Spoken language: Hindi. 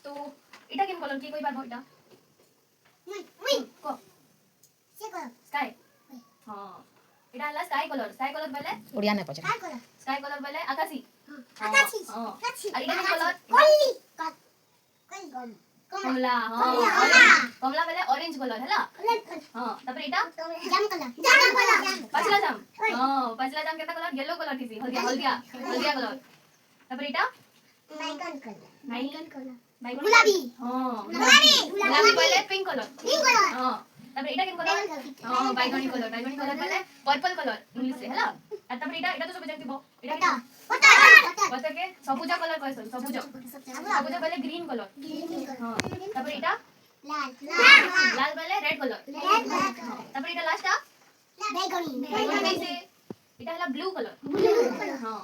तो इटा केम कलर की कोई बात इटा मुई को से कलर स्काई हां इटा हला स्काई कलर बेले ओडिया ने पछे स्काई कलर बेले आकाशी आकाशी हां आकाशी और इटा केम कलर कोली कोली कमला हां कमला बेले ऑरेंज कलर हला हां तपर इटा जाम कलर पाचला जाम हां पाचला जाम केता कलर येलो कलर थीसी हल्दिया कलर तपर इटा बैगन कलर बैगन गुलाबी हां गुलाबी पहले पिंक कलर हां तपर इटा केम कलर बैगन हां बैगनी कलर पहले पर्पल कलर इंग्लिश से हला तपर इटा तो सब जानथिबो इटा पता के सबुजा कलर कहसन सबुजा पहले ग्रीन कलर हां तपर इटा लाल पहले रेड कलर तपर इटा लास्ट बैगनी बैगनी से इटा हला ब्लू कलर हां